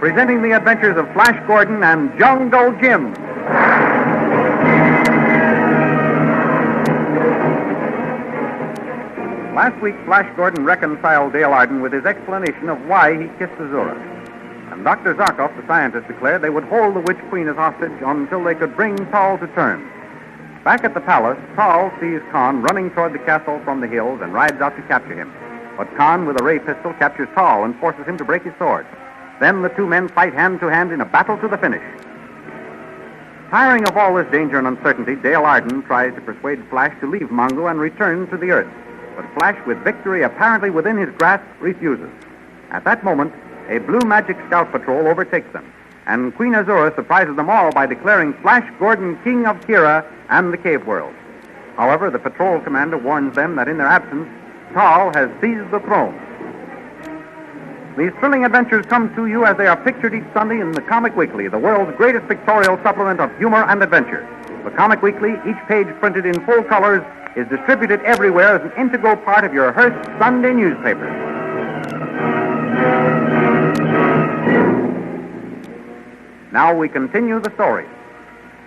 presenting the adventures of Flash Gordon and Jungle Jim. Last week, Flash Gordon reconciled Dale Arden with his explanation of why he kissed Azura. And Dr. Zarkov, the scientist, declared they would hold the Witch Queen as hostage until they could bring Tal to terms. Back at the palace, Tal sees Khan running toward the castle from the hills and rides out to capture him. But Khan, with a ray pistol, captures Tal and forces him to break his sword. Then the two men fight hand-to-hand in a battle to the finish. Tiring of all this danger and uncertainty, Dale Arden tries to persuade Flash to leave Mongo and return to the Earth. But Flash, with victory apparently within his grasp, refuses. At that moment, a blue magic scout patrol overtakes them, and Queen Azura surprises them all by declaring Flash Gordon king of Kira and the cave world. However, the patrol commander warns them that in their absence, Tal has seized the throne. These thrilling adventures come to you as they are pictured each Sunday in the Comic Weekly, the world's greatest pictorial supplement of humor and adventure. The Comic Weekly, each page printed in full colors, is distributed everywhere as an integral part of your Hearst Sunday newspaper. Now we continue the story.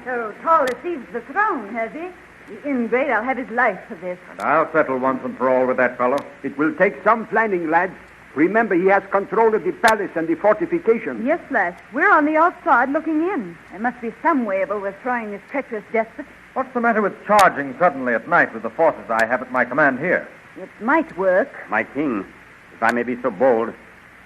So Tal has seized the throne, has he? The ingrate, I'll have his life for this. And I'll settle once and for all with that fellow. It will take some planning, lads. Remember, he has control of the palace and the fortifications. Yes, Flash. We're on the outside looking in. There must be some way of overthrowing this treacherous despot. What's the matter with charging suddenly at night with the forces I have at my command here? It might work. My king, if I may be so bold,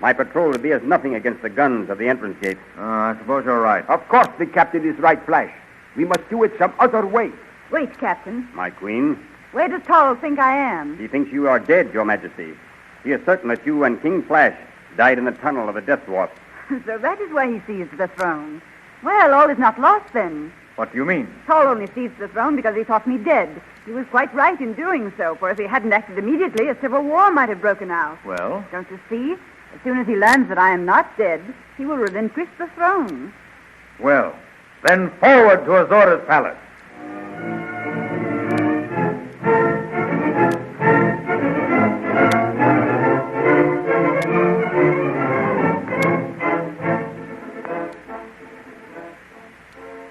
my patrol would be as nothing against the guns of the entrance gate. I suppose you're right. Of course the captain is right, Flash. We must do it some other way. Wait, Captain. My queen, Where does Tal think I am? he thinks you are dead, your majesty. He is certain that you and King Flash died in the tunnel of the Death Dwarf. So that is why he seized the throne. Well, all is not lost then. What do you mean? Tal only seized the throne because he thought me dead. He was quite right in doing so, for if he hadn't acted immediately, a civil war might have broken out. Well? Don't you see? As soon as he learns that I am not dead, he will relinquish the throne. Well, then forward to Azura's palace.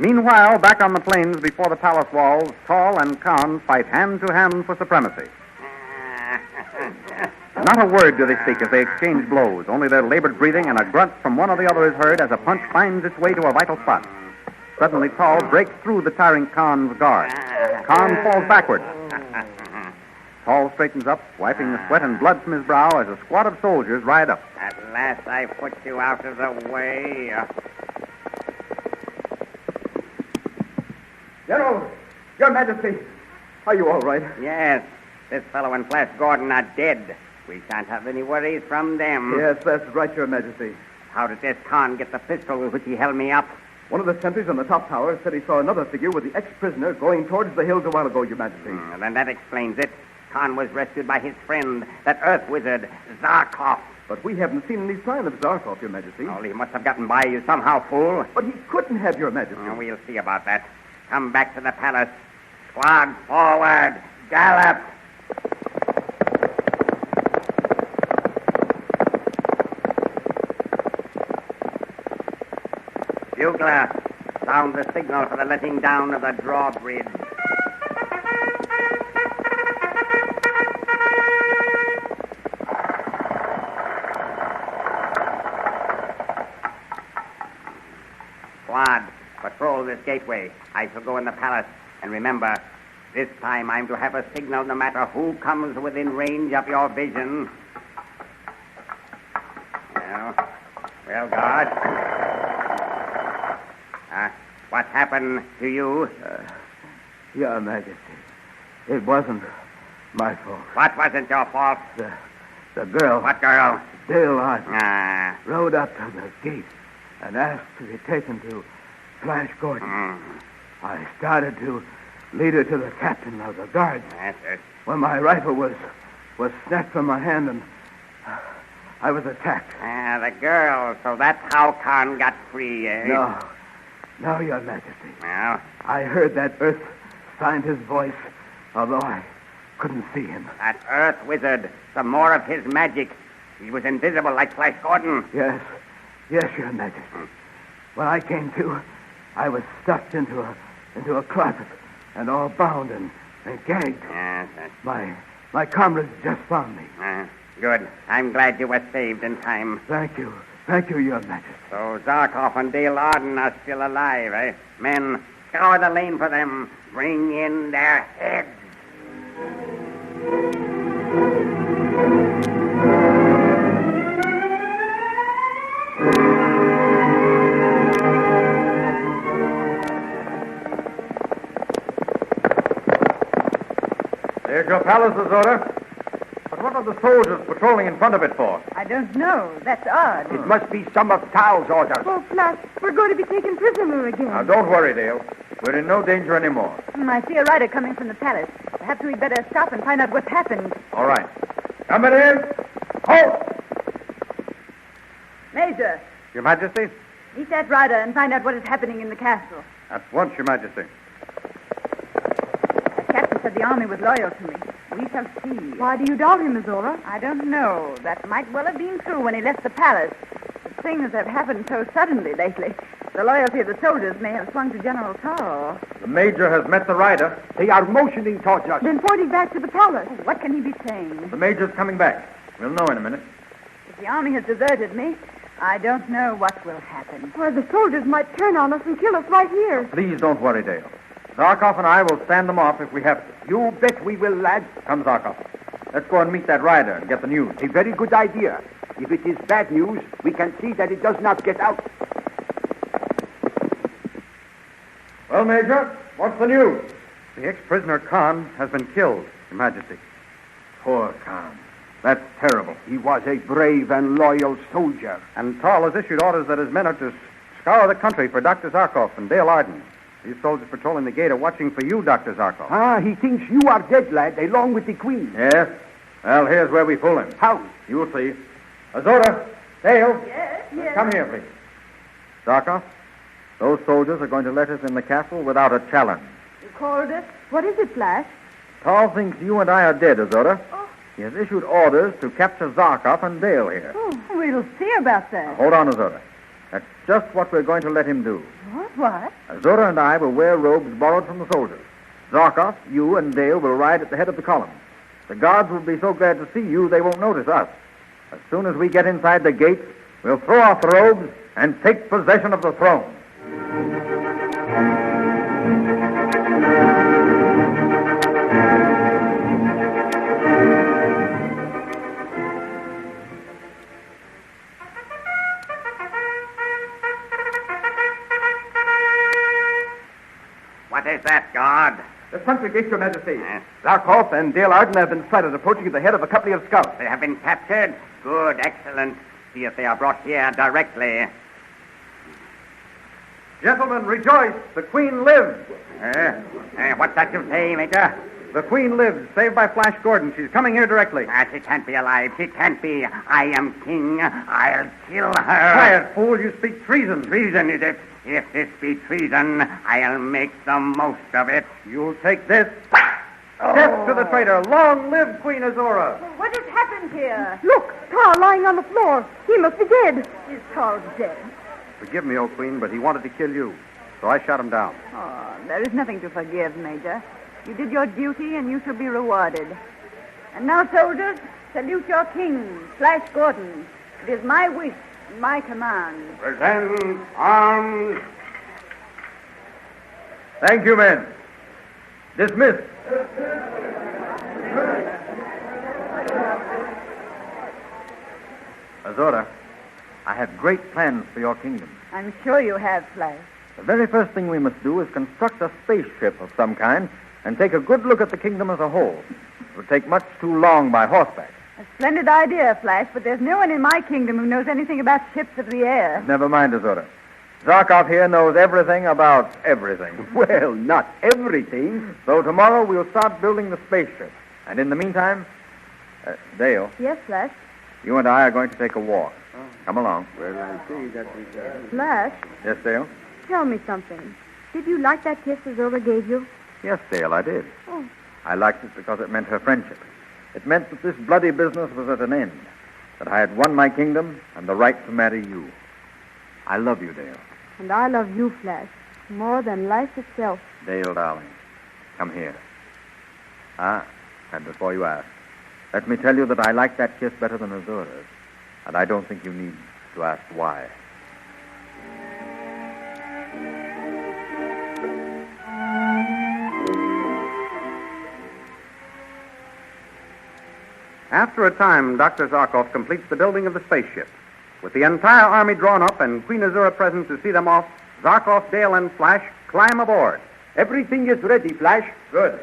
Meanwhile, back on the plains before the palace walls, Tal and Khan fight hand-to-hand for supremacy. Not a word do they speak as they exchange blows. Only their labored breathing and a grunt from one or the other is heard as a punch finds its way to a vital spot. Suddenly, Tal breaks through the tyrant Khan's guard. Khan falls backward. Tal straightens up, wiping the sweat and blood from his brow as a squad of soldiers ride up. At last I put you out of the way. General, Your Majesty, are you all right? Yes, this fellow and Flash Gordon are dead. We shan't have any worries from them. Yes, that's right, Your Majesty. How did this Khan get the pistol with which he held me up? One of the sentries on the top tower said he saw another figure with the ex-prisoner going towards the hills a while ago, Your Majesty. Then that explains it. Khan was rescued by his friend, that Earth wizard, Zarkov. But we haven't seen any sign of Zarkov, Your Majesty. Oh, he must have gotten by you somehow, fool. But he couldn't have, Your Majesty. We'll see about that. Come back to the palace. Squad forward. Gallop. Bugler, sound the signal for the letting down of the drawbridge. Squad, patrol this gateway. I shall go in the palace. And remember, this time I'm to have a signal no matter who comes within range of your vision. Well, guard. What happened to you? Your Majesty, it wasn't my fault. What wasn't your fault? The girl. What girl? Dale Arden. Rode up to the gate and asked to be taken to Flash Gordon. I started to lead her to the captain of the guards. That's it. When my rifle was snatched from my hand and I was attacked. The girl. So that's how Khan got free, eh? No, Your Majesty. Well? I heard that Earth scientist's voice, although I couldn't see him. That Earth wizard. Some more of his magic. He was invisible like Flash Gordon. Yes, Yes, Your Majesty. When I came to, I was stuffed into a closet and all bound and gagged. Yes. My comrades just found me. Good. I'm glad you were saved in time. Thank you. Thank you, Your Majesty. So Zarkov and Gale Gordon are still alive, eh? Men, scour the lane for them. Bring in their heads. There's your palace, Azora. But what are the soldiers patrolling in front of it for? I don't know. That's odd. It must be some of Tao's orders. Oh, Flash, we're going to be taken prisoner again. Now, don't worry, Dale. We're in no danger anymore. I see a rider coming from the palace. Perhaps we'd better stop and find out what's happened. All right. Coming in. Halt! Major, Your Majesty? meet that rider and find out what is happening in the castle. At once, Your Majesty. The captain said the army was loyal to me. We shall see. Why do you doubt him, Azora? I don't know. That might well have been true when he left the palace. But things have happened so suddenly lately. The loyalty of the soldiers may have swung to General Tall. The Major has met the rider. They are motioning towards us. Then pointing back to the palace. What can he be saying? The Major's coming back. We'll know in a minute. If the army has deserted me, I don't know what will happen. Well, the soldiers might turn on us and kill us right here. Please don't worry, Dale. Zarkov and I will stand them off if we have to. You bet we will, lads. Come, Zarkov. Let's go and meet that rider and get the news. A very good idea. If it is bad news, we can see that it does not get out. Well, Major, what's the news? The ex-prisoner Khan has been killed, Your Majesty. Poor Khan. That's terrible. He was a brave and loyal soldier. And Tall has issued orders that his men are to scour the country for Dr. Zarkov and Dale Arden. These soldiers patrolling the gate are watching for you, Dr. Zarkov. Ah, he thinks you are dead, lad, along with the Queen. Yes? Well, here's where we pull him. How? You'll see. Azora, Dale. Yes. Come here, please. Zarkov, those soldiers are going to let us in the castle without a challenge. You called us? What is it, Flash? Tall thinks you and I are dead, Azora. He has issued orders to capture Zarkov and Dale here. Oh, we'll see about that. Hold on, Azora. That's just what we're going to let him do. What? Azora and I will wear robes borrowed from the soldiers. Zarkov, you, and Dale will ride at the head of the column. The guards will be so glad to see you, they won't notice us. As soon as we get inside the gates, we'll throw off the robes and take possession of the throne. What is that, guard? The country gate, Your Majesty. Yes. Zarkov and Dale Arden have been sighted approaching at the head of a company of scouts. They have been captured? Good, excellent. See if they are brought here directly. Gentlemen, rejoice! The Queen lives! What's that you say, Major? The Queen lives, saved by Flash Gordon. She's coming here directly. She can't be alive. She can't be. I am king. I'll kill her. Quiet, fool. You speak treason. Treason, is it? If this be treason, I'll make the most of it. You'll take this. Death to the traitor. Long live Queen Azora. What has happened here? Look, Tall lying on the floor. He must be dead. Is Tall dead? Forgive me, O Queen, but he wanted to kill you. So I shot him down. Oh, there is nothing to forgive, Major. You did your duty, and you shall be rewarded. And now, soldiers, salute your king, Flash Gordon. It is my wish and my command. Present arms. Thank you, men. Dismissed. Azora, I have great plans for your kingdom. I'm sure you have, Flash. The very first thing we must do is construct a spaceship of some kind and take a good look at the kingdom as a whole. It would take much too long by horseback. A splendid idea, Flash, but there's no one in my kingdom who knows anything about ships of the air. Never mind, Azora. Zarkov here knows everything about everything. Well, not everything. So tomorrow we'll start building the spaceship. And in the meantime, Dale, Yes, Flash. you and I are going to take a walk. Come along. Flash, Yes, Dale? tell me something. Did you like that kiss Azora gave you? Yes, Dale, I did. Oh. I liked it because it meant her friendship. It meant that this bloody business was at an end, that I had won my kingdom and the right to marry you. I love you, Dale. And I love you, Flash, more than life itself. Dale, darling, come here. And before you ask, let me tell you that I like that kiss better than Azura's. And I don't think you need to ask why. After a time, Dr. Zarkov completes the building of the spaceship. With the entire army drawn up and Queen Azura present to see them off, Zarkov, Dale, and Flash climb aboard. Everything is ready, Flash. Good.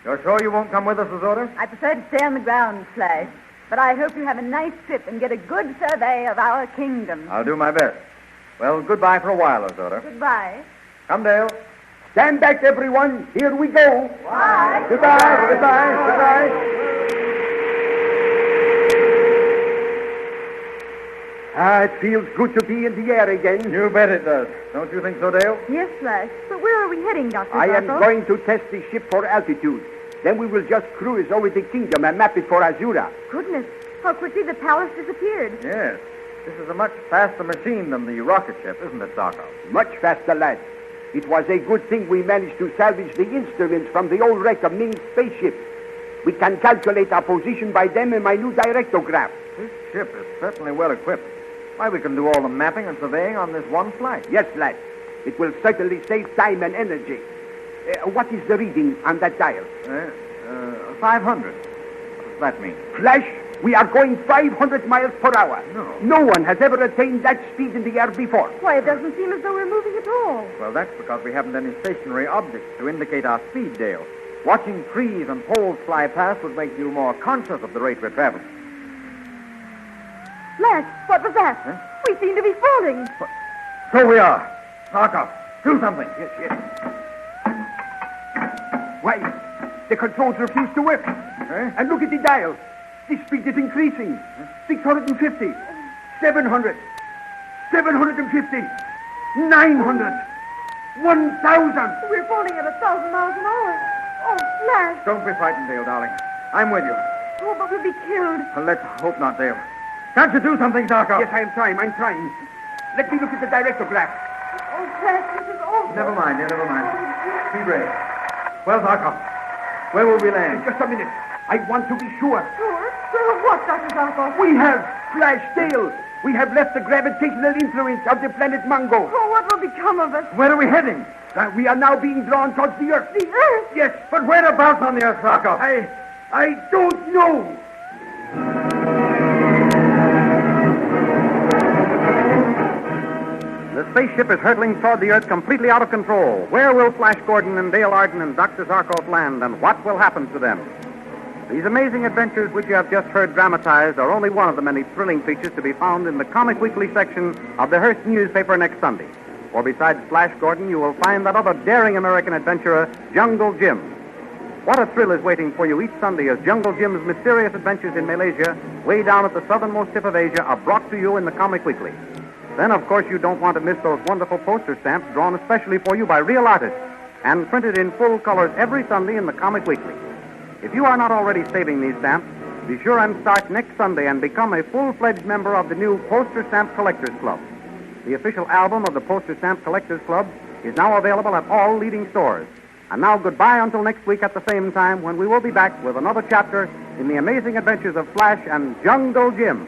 You're sure you won't come with us, Azura? I prefer to stay on the ground, Flash. But I hope you have a nice trip and get a good survey of our kingdom. I'll do my best. Well, goodbye for a while, Azura. Goodbye. Come, Dale. Stand back, everyone. Here we go. Bye. Goodbye, goodbye, goodbye. It feels good to be in the air again. You bet it does. Don't you think so, Dale? Yes, Flash. But where are we heading, Dr. I am Zarkov? going to test the ship for altitude. Then we will just cruise over the kingdom and map it for Azura. Goodness, how quickly the palace disappeared. Yes. This is a much faster machine than the rocket ship, isn't it, Zarkov? Much faster, lad. It was a good thing we managed to salvage the instruments from the old wreck of Ming's spaceship. We can calculate our position by them in my new directograph. This ship is certainly well equipped. Why, we can do all the mapping and surveying on this one flight. Yes, lad. It will certainly save time and energy. What is the reading on that dial? 500. What does that mean? Flash, we are going 500 miles per hour. No. No one has ever attained that speed in the air before. Why, it doesn't seem as though we're moving at all. Well, that's because we haven't any stationary objects to indicate our speed, Dale. Watching trees and poles fly past would make you more conscious of the rate we're traveling. Flash, what was that? Huh? We seem to be falling. So we are. Zarkov, do something. Yes. Why, the controls refuse to work. And look at the dial. The speed is increasing. 650, 700, 750, 900, 1,000. We're falling at 1,000 miles an hour. Oh, Flash. Don't be frightened, Dale, darling. I'm with you. Oh, but we'll be killed. Well, let's hope not, Dale. Can't you do something, Zarkov? Yes, I'm trying. Let me look at the directograph. Oh, Flash, this is awful. Never mind, dear, never mind. Be brave. Well, Zarkov, where will we land? Just a minute. I want to be sure. Sure? Sure of what, Dr. Zarkov? We have, Flash, Dale. We have left the gravitational influence of the planet Mongo. Oh, what will become of us? Where are we heading? We are now being drawn towards the Earth. The Earth? Yes, But whereabouts on the Earth, Zarkov? I don't know. The spaceship is hurtling toward the Earth completely out of control. Where will Flash Gordon and Dale Arden and Dr. Zarkov land, and what will happen to them? These amazing adventures which you have just heard dramatized are only one of the many thrilling features to be found in the Comic Weekly section of the Hearst newspaper next Sunday. For besides Flash Gordon, you will find that other daring American adventurer, Jungle Jim. What a thrill is waiting for you each Sunday as Jungle Jim's mysterious adventures in Malaysia, way down at the southernmost tip of Asia, are brought to you in the Comic Weekly. Then, of course, you don't want to miss those wonderful poster stamps drawn especially for you by real artists and printed in full colors every Sunday in the Comic Weekly. If you are not already saving these stamps, be sure and start next Sunday and become a full-fledged member of the new Poster Stamp Collectors Club. The official album of the Poster Stamp Collectors Club is now available at all leading stores. And now goodbye until next week at the same time when we will be back with another chapter in the amazing adventures of Flash and Jungle Jim.